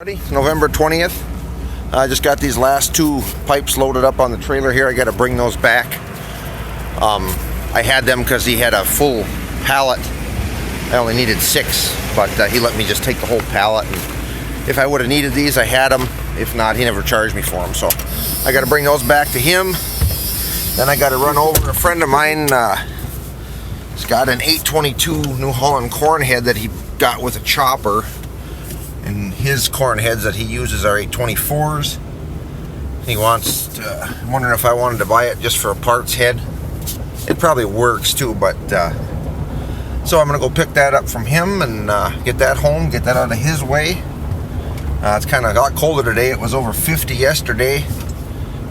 It's November 20th. I just got these last two pipes loaded up on the trailer here. I got to bring those back. I had them because he had a full pallet. I only needed 6, but he let me just take the whole pallet. And if I would have needed these, I had them. If not, he never charged me for them. So I got to bring those back to him. Then I got to run over. A friend of mine has got an 822 New Holland corn head that he got with a chopper. And his corn heads that he uses are 824s. He wants to, I'm wondering if I wanted to buy it just for a parts head. It probably works too, but so I'm gonna go pick that up from him and get that home, get that out of his way. It's kind of a lot colder today. It was over 50 yesterday,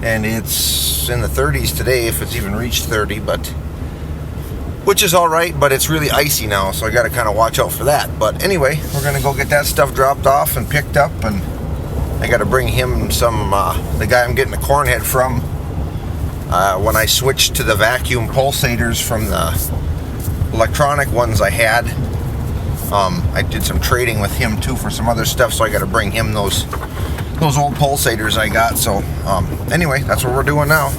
and it's in the 30s today, if it's even reached 30, but which is all right, but it's really icy now, so I got to kind of watch out for that. But anyway, we're going to go get that stuff dropped off and picked up, and I got to bring him some, the guy I'm getting the corn head from, when I switched to the vacuum pulsators from the electronic ones I had. I did some trading with him too for some other stuff, so I got to bring him those old pulsators I got. So anyway, that's what we're doing now.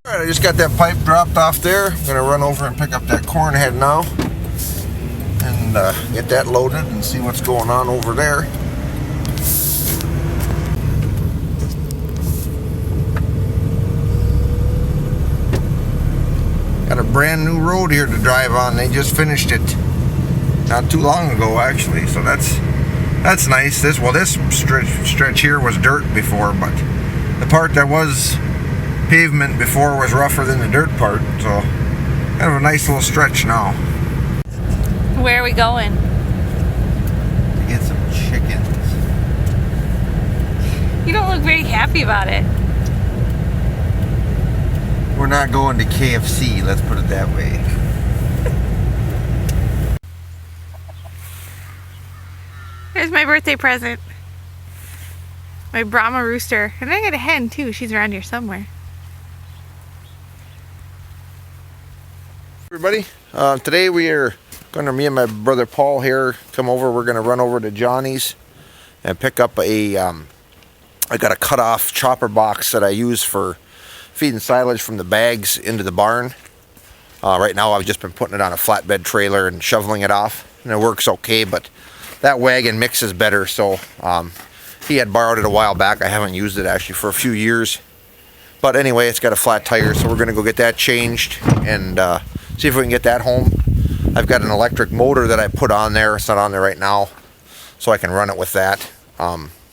Alright, I just got that pipe dropped off there. I'm going to run over and pick up that corn head now and get that loaded and see what's going on over there. Got a brand new road here to drive on. They just finished it not too long ago, actually, so that's nice. This stretch here was dirt before, but the part that was pavement before was rougher than the dirt part, so kind of a nice little stretch now. Where are we going? To get some chickens. You don't look very happy about it. We're not going to KFC, let's put it that way. There's my birthday present. My Brahma rooster. And I got a hen too. She's around here somewhere. Everybody, today we are going to, me and my brother Paul here, come over. We're going to run over to Johnny's and pick up a, I got a cut off chopper box that I use for feeding silage from the bags into the barn. Right now I've just been putting it on a flatbed trailer and shoveling it off, and it works okay, but that wagon mixes better. So he had borrowed it a while back. I haven't used it actually for a few years, but anyway, it's got a flat tire, so we're going to go get that changed and see if we can get that home. I've got an electric motor that I put on there. It's not on there right now, so I can run it with that.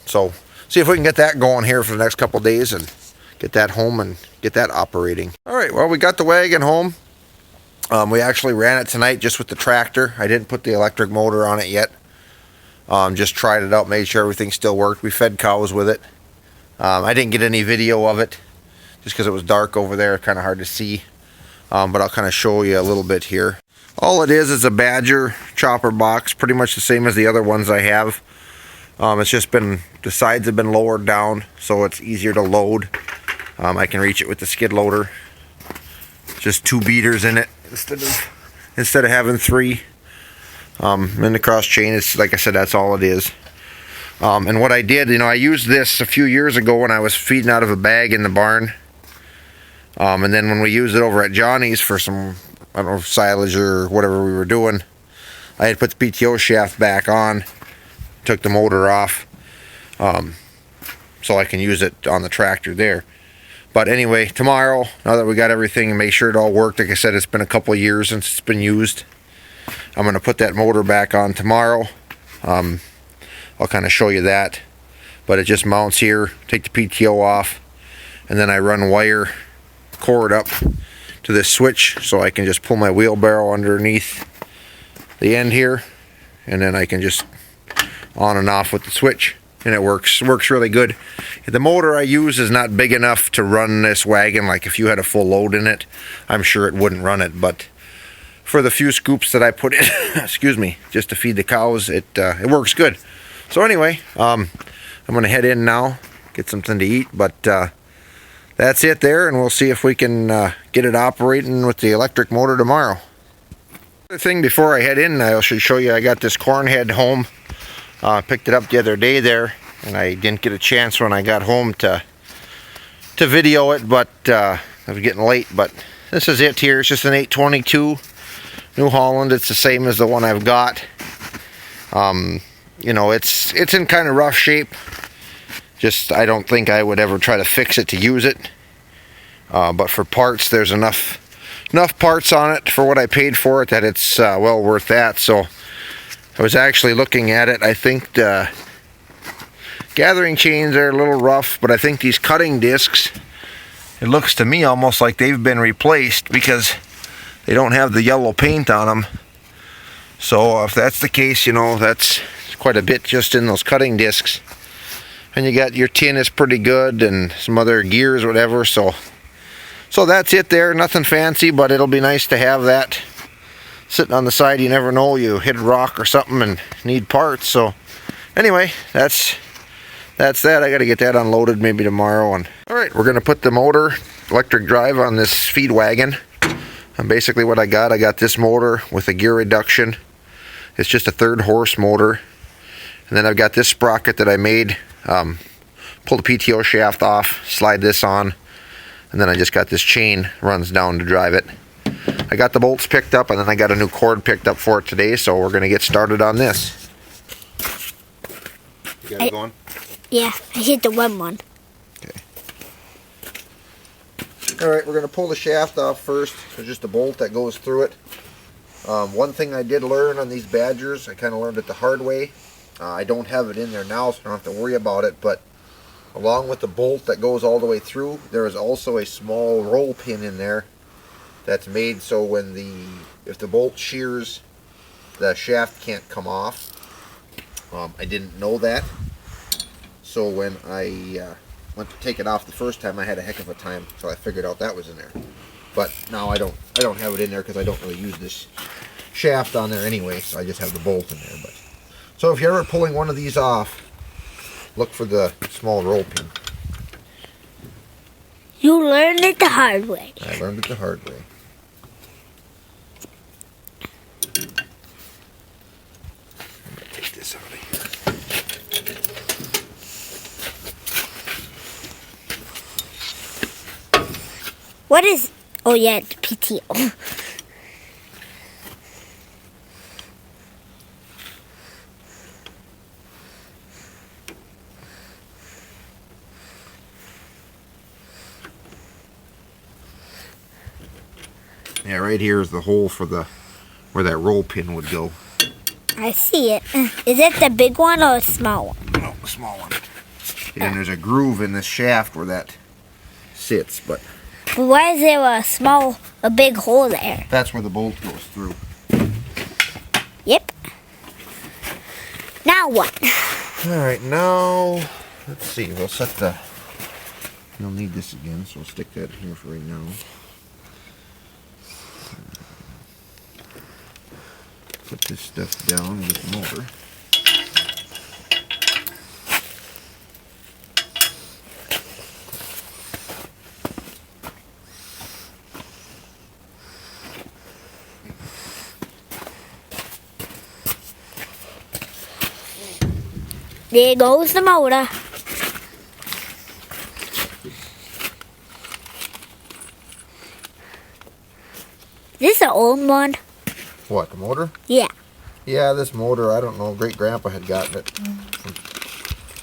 So see if we can get that going here for the next couple days and get that home and get that operating. All right, well, we got the wagon home. We actually ran it tonight just with the tractor. I didn't put the electric motor on it yet. Just tried it out, made sure everything still worked. We fed cows with it. I didn't get any video of it just because it was dark over there, kind of hard to see. But I'll kind of show you a little bit here. All it is a Badger chopper box, pretty much the same as the other ones I have. It's just been, the sides have been lowered down, so it's easier to load. I can reach it with the skid loader. Just 2 beaters in it instead of having 3. And the cross chain is, like I said, that's all it is. And what I did, I used this a few years ago when I was feeding out of a bag in the barn. And then when we used it over at Johnny's for some, I don't know, silage or whatever we were doing, I had put the PTO shaft back on, took the motor off, so I can use it on the tractor there. But anyway, tomorrow, now that we got everything and make sure it all worked, like I said, it's been a couple of years since it's been used. I'm going to put that motor back on tomorrow. I'll kind of show you that. But it just mounts here, take the PTO off, and then I run wire cord up to this switch so I can just pull my wheelbarrow underneath the end here, and then I can just on and off with the switch, and it works really good. The motor I use is not big enough to run this wagon. Like if you had a full load in it, I'm sure it wouldn't run it, but for the few scoops that I put in excuse me, just to feed the cows, it works good. So anyway, I'm gonna head in now, get something to eat, but that's it there, and we'll see if we can get it operating with the electric motor tomorrow. Other thing before I head in, I should show you, I got this corn head home. Picked it up the other day there. and I didn't get a chance when I got home to video it, but it was getting late. But this is it here. It's just an 822 New Holland. It's the same as the one I've got. You know, it's in kind of rough shape. Just, I don't think I would ever try to fix it to use it. But for parts, there's enough parts on it for what I paid for it that it's well worth that. So I was actually looking at it. I think the gathering chains are a little rough, but I think these cutting discs, it looks to me almost like they've been replaced because they don't have the yellow paint on them. So if that's the case, you know, that's quite a bit just in those cutting discs. And you got your tin is pretty good and some other gears or whatever. So that's it there. Nothing fancy, but it'll be nice to have that sitting on the side. You never know, you hit a rock or something and need parts. So anyway, that's that. I got to get that unloaded maybe tomorrow. And all right, we're going to put the motor, electric drive, on this feed wagon. And basically what I got this motor with a gear reduction. It's just a 3rd horse motor. And then I've got this sprocket that I made. Pull the PTO shaft off, slide this on, and then I just got this chain runs down to drive it. I got the bolts picked up, and then I got a new cord picked up for it today, so we're going to get started on this. You got it going? Yeah, I hit the one. Okay. Alright, we're going to pull the shaft off first. There's just a bolt that goes through it. One thing I did learn on these Badgers, I kind of learned it the hard way. I don't have it in there now, so I don't have to worry about it, but along with the bolt that goes all the way through, there is also a small roll pin in there that's made so when if the bolt shears, the shaft can't come off. I didn't know that, so when I went to take it off the first time, I had a heck of a time until I figured out that was in there. But now I don't have it in there because I don't really use this shaft on there anyway, so I just have the bolt in there. But so if you're ever pulling one of these off, look for the small roll pin. You learned it the hard way. I learned it the hard way. I'm going to take this out of here. What is... Oh yeah, the PTO. Yeah, right here is the hole for where that roll pin would go. I see it. Is it the big one or a small one? No, the small one. And there's a groove in this shaft where that sits, but Why is there a big hole there? that's where the bolt goes through. Yep. Now what? Alright, now, let's see, we'll set the, you'll need this again, so we'll stick that here for right now. Put this stuff down with the motor. There goes the motor. Is this an old one? What, the motor? Yeah. Yeah, this motor, I don't know, Great Grandpa had gotten it from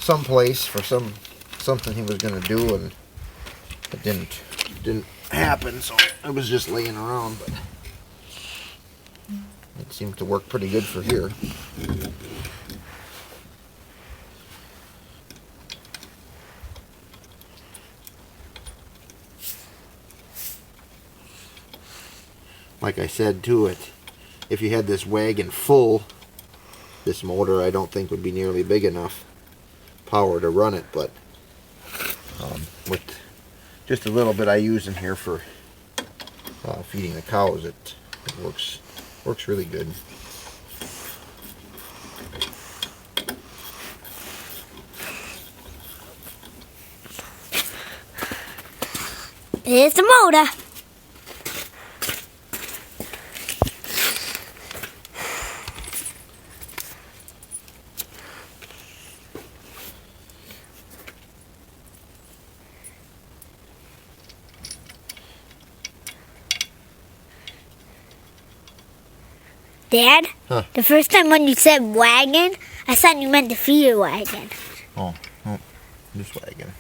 someplace for something he was going to do, and it didn't happen, so it was just laying around, but it seemed to work pretty good for here. Like I said to it, if you had this wagon full, this motor I don't think would be nearly big enough power to run it, but with just a little bit I use in here for feeding the cows, it works really good. Here's the motor. Dad, Huh. the first time when you said wagon, I thought you meant the feeder wagon. Oh, this wagon.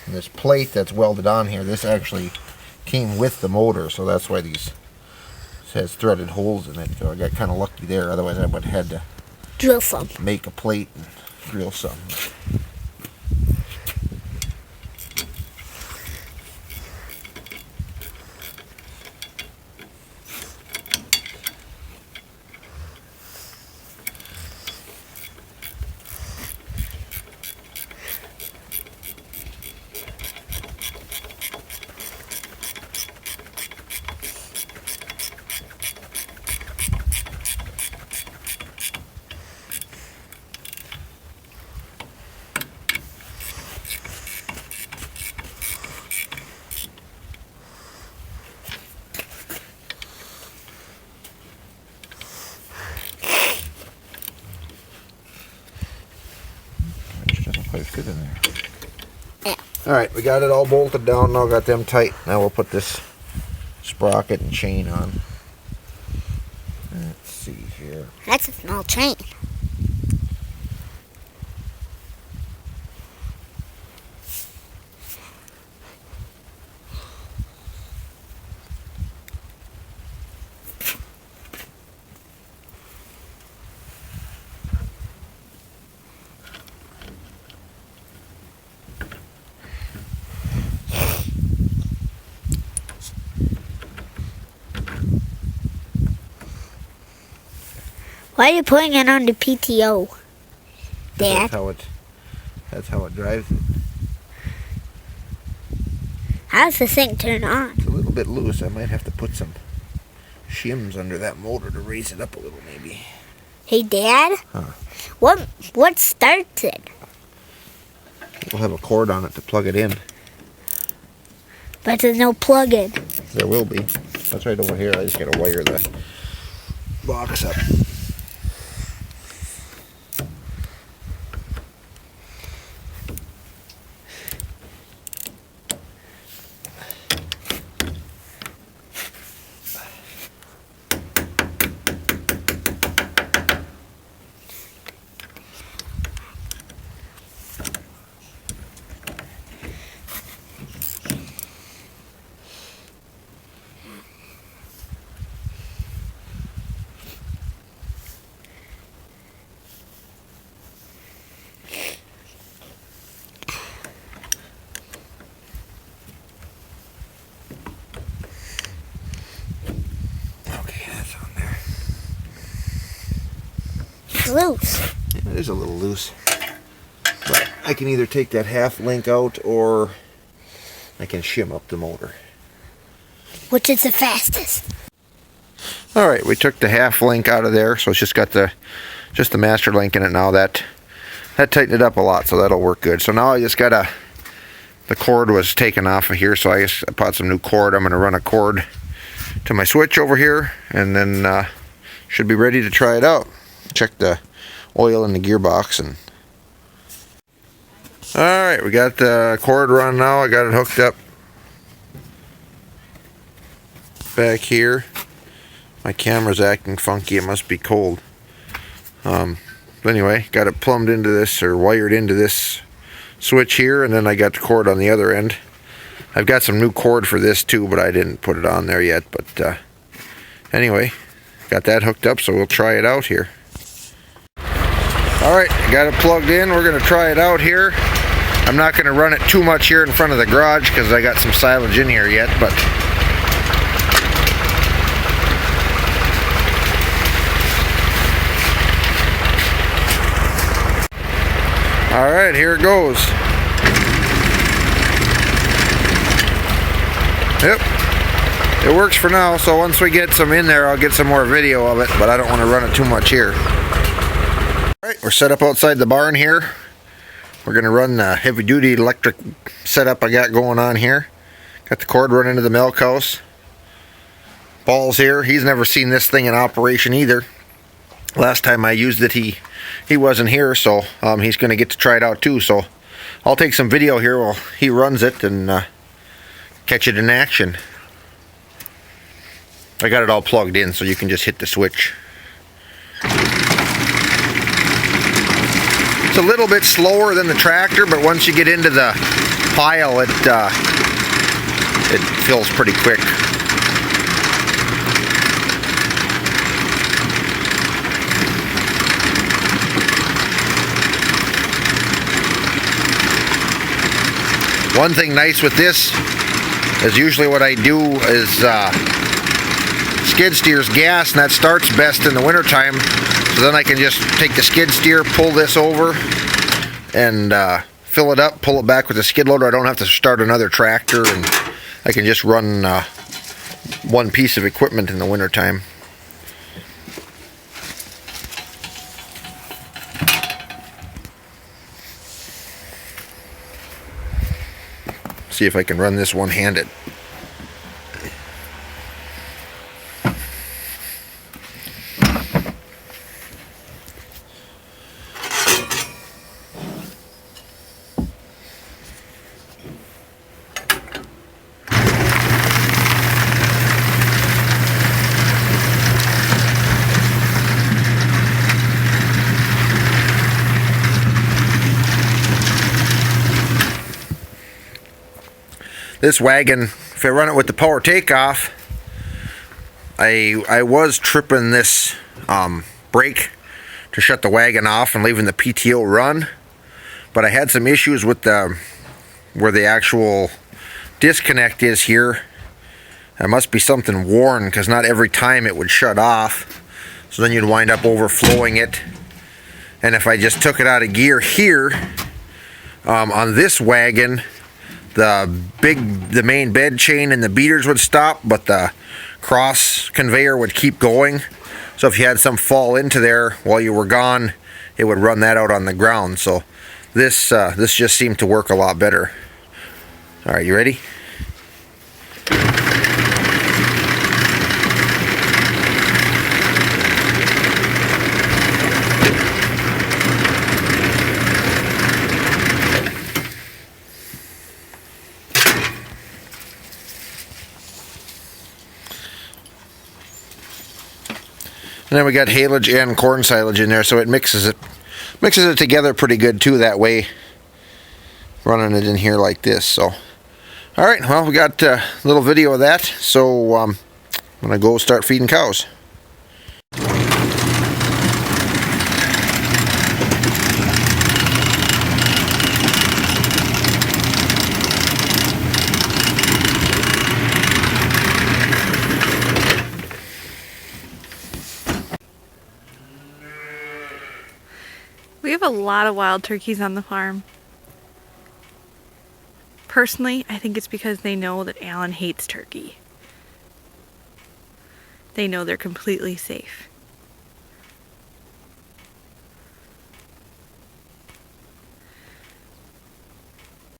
And this plate that's welded on here, this actually came with the motor, so that's why this has threaded holes in it. So I got kind of lucky there, otherwise I would have had to Drill some. make a plate and drill some. Quite fit in there. Yeah. Alright, we got it all bolted down now, got them tight. Now we'll put this sprocket and chain on. Let's see here. That's a small chain. Why are you putting it on the PTO, Dad? That's how it drives it. How's the thing turn on? It's a little bit loose. I might have to put some shims under that motor to raise it up a little maybe. Hey, Dad? Huh. What starts it? We'll have a cord on it to plug it in. But there's no plug-in. There will be. That's right over here. I just gotta wire the box up. Loose. Yeah, it is a little loose. But I can either take that half link out or I can shim up the motor. Which is the fastest? Alright, we took the half link out of there, so it's just got the master link in it now. That tightened it up a lot, so that'll work good. So now I just gotta, the cord was taken off of here, so I just bought some new cord. I'm gonna run a cord to my switch over here, and then should be ready to try it out. Check the oil in the gearbox. And alright, we got the cord run now. I got it hooked up back here. My camera's acting funky. It must be cold. But anyway, got it plumbed into this, or wired into this switch here, and then I got the cord on the other end. I've got some new cord for this too, but I didn't put it on there yet. But anyway, got that hooked up, so we'll try it out here. Alright, got it plugged in. We're going to try it out here. I'm not going to run it too much here in front of the garage because I got some silage in here yet, but alright, here it goes. Yep, it works for now, so once we get some in there, I'll get some more video of it, but I don't want to run it too much here. Alright, we're set up outside the barn here. We're going to run the heavy-duty electric setup I got going on here. Got the cord running to the milk house. Paul's here. He's never seen this thing in operation either. last time I used it, he wasn't here, so he's going to get to try it out too. So I'll take some video here while he runs it and catch it in action. I got it all plugged in, so you can just hit the switch. It's a little bit slower than the tractor, but once you get into the pile, it fills pretty quick. One thing nice with this is usually what I do is skid steer's gas, and that starts best in the wintertime. So then I can just take the skid steer, pull this over, and fill it up, pull it back with the skid loader. I don't have to start another tractor, and I can just run one piece of equipment in the wintertime. See if I can run this one-handed. This wagon, if I run it with the power takeoff, I was tripping this brake to shut the wagon off and leaving the PTO run, but I had some issues with where the actual disconnect is here. There must be something worn, because not every time it would shut off, so then you'd wind up overflowing it. And if I just took it out of gear here on this wagon, the main bed chain and the beaters would stop, but the cross conveyor would keep going. So if you had some fall into there while you were gone, it would run that out on the ground. So this just seemed to work a lot better. All right, you ready? And then we got haylage and corn silage in there, so it mixes it together pretty good too that way, running it in here like this. So alright, well, we got a little video of that, so I'm gonna go start feeding cows. We have a lot of wild turkeys on the farm. Personally, I think it's because they know that Alan hates turkey. They know they're completely safe.